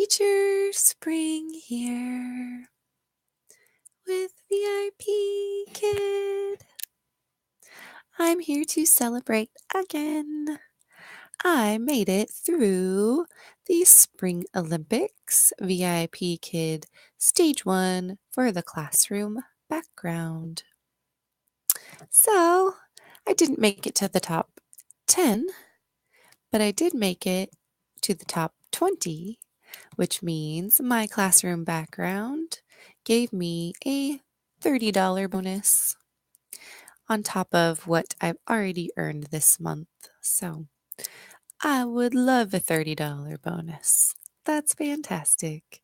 Teacher Spring here with VIPKID. I'm here to celebrate again. I made it through the Spring Olympics VIPKID Stage 1 for the classroom background. So, I didn't make it to the top 10, but I did make it to the top 20, which means my classroom background gave me a $30 bonus on top of what I've already earned this month. So I would love a $30 bonus. That's fantastic.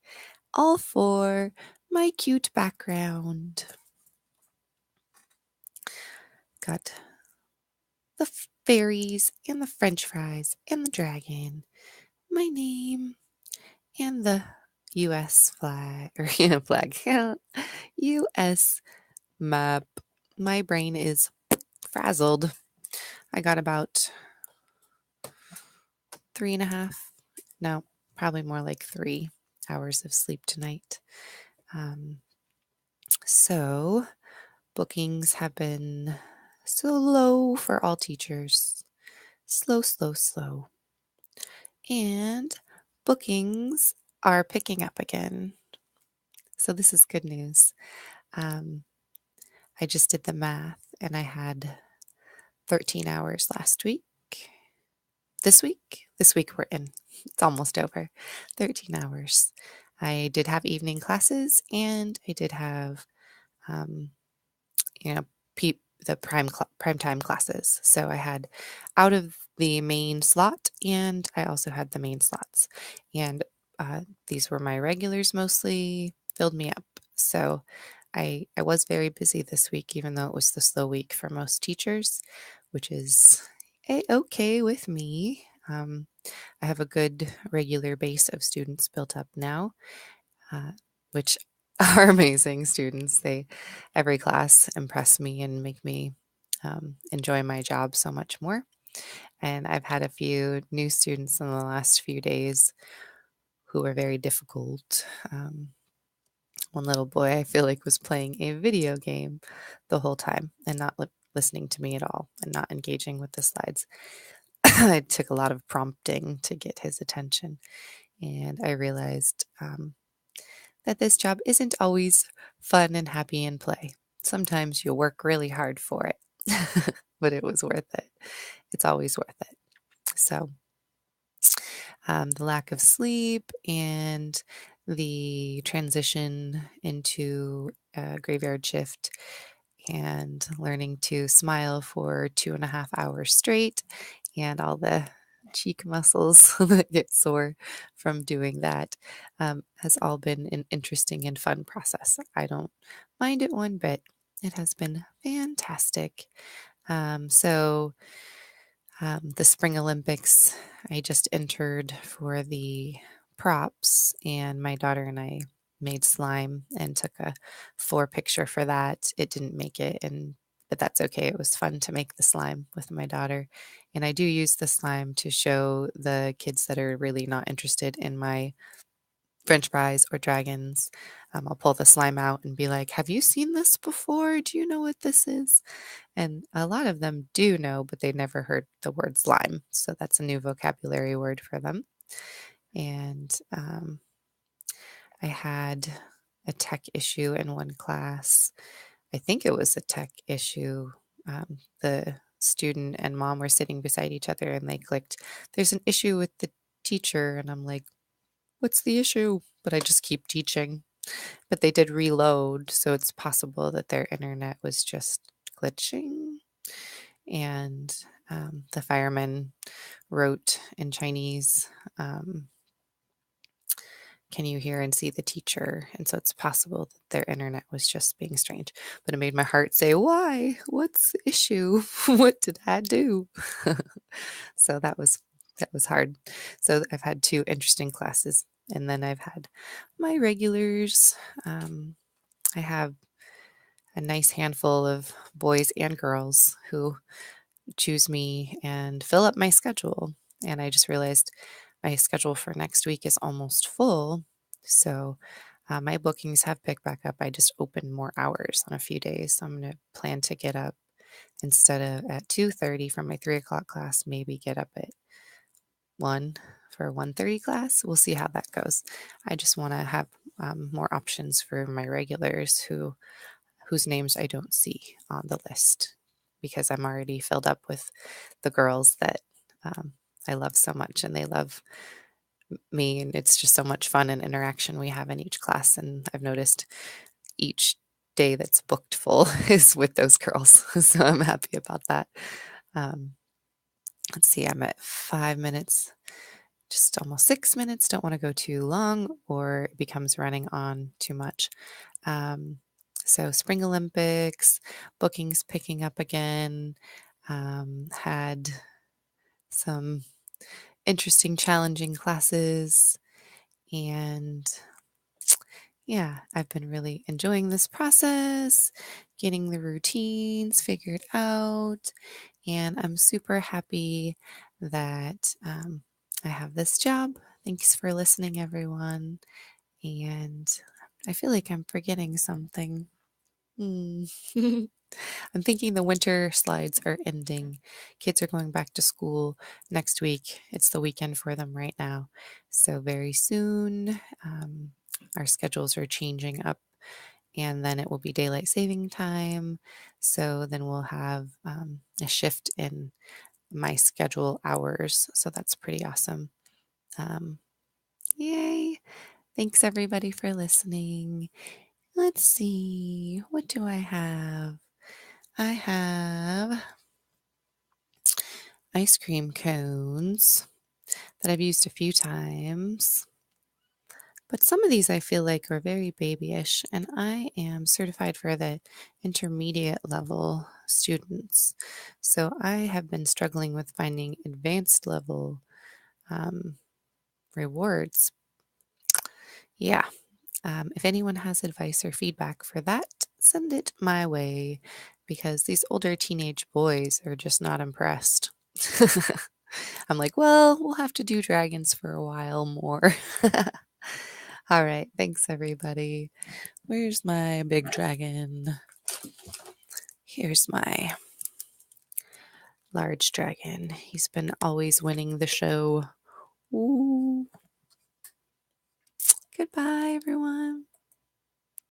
All for my cute background. Got the fairies and the french fries and the dragon, my name, and the U.S. flag, or flag, U.S. map. My brain is frazzled. I got about 3 hours of sleep tonight. So bookings have been so low for all teachers. Slow, slow, slow. And bookings are picking up again. So this is good news. I just did the math and I had 13 hours last week. This week we're in. It's almost over. 13 hours. I did have evening classes and I did have, the prime time classes. So I had out of the main slot and I also had the main slots. And these were my regulars mostly, filled me up. So I was very busy this week, even though it was the slow week for most teachers, which is okay with me. I have a good regular base of students built up now, which are amazing students. Every class impress me and make me enjoy my job so much more. And I've had a few new students in the last few days who were very difficult. One little boy I feel like was playing a video game the whole time and not listening to me at all and not engaging with the slides. It took a lot of prompting to get his attention. And I realized that this job isn't always fun and happy and play. Sometimes you'll work really hard for it, but it was worth it. It's always worth it. So the lack of sleep and the transition into a graveyard shift and learning to smile for 2.5 hours straight and all the cheek muscles that get sore from doing that has all been an interesting and fun process. I don't mind it one bit. It has been fantastic. The Spring Olympics, I just entered for the props, and my daughter and I made slime and took a 4 picture for that. It didn't make it, but that's okay. It was fun to make the slime with my daughter. And I do use the slime to show the kids that are really not interested in my french fries or dragons. I'll pull the slime out and be like, have you seen this before? Do you know what this is? And a lot of them do know, but they never heard the word slime. So that's a new vocabulary word for them. And I had a tech issue in one class. I think it was a tech issue. The student and mom were sitting beside each other and they clicked, there's an issue with the teacher. And I'm like, what's the issue? But I just keep teaching. But they did reload, so it's possible that their internet was just glitching. And the fireman wrote in Chinese, can you hear and see the teacher? And so it's possible that their internet was just being strange. But it made my heart say, why? What's the issue? What did I do? So that was hard. So I've had 2 interesting classes. And then I've had my regulars. I have a nice handful of boys and girls who choose me and fill up my schedule. And I just realized my schedule for next week is almost full. So my bookings have picked back up. I just opened more hours on a few days. So I'm going to plan to get up instead of at 2:30 for my 3 o'clock class, maybe get up at 1 for a 1:30 class. We'll see how that goes. I just want to have more options for my regulars whose names I don't see on the list because I'm already filled up with the girls that I love so much and they love me, and it's just so much fun and interaction we have in each class. And I've noticed each day that's booked full is with those girls. So I'm happy about that. Um, let's see, I'm at 5 minutes, just almost 6 minutes. Don't want to go too long or it becomes running on too much. So Spring Olympics, bookings picking up again, had some interesting, challenging classes. And yeah, I've been really enjoying this process, getting the routines figured out. And I'm super happy that I have this job. Thanks for listening, everyone. And I feel like I'm forgetting something. Hmm. I'm thinking the winter slides are ending. Kids are going back to school next week. It's the weekend for them right now. So very soon, our schedules are changing up and then it will be daylight saving time. So then we'll have a shift in my schedule hours. So that's pretty awesome. Um, yay. Thanks everybody for listening. Let's see. What do I have? I have ice cream cones that I've used a few times. But some of these I feel like are very babyish, and I am certified for the intermediate level students. So I have been struggling with finding advanced level rewards. Yeah. If anyone has advice or feedback for that, send it my way because these older teenage boys are just not impressed. I'm like, well, we'll have to do dragons for a while more. All right. Thanks, everybody. Where's my big dragon? Here's my large dragon. He's been always winning the show. Ooh. Goodbye, everyone.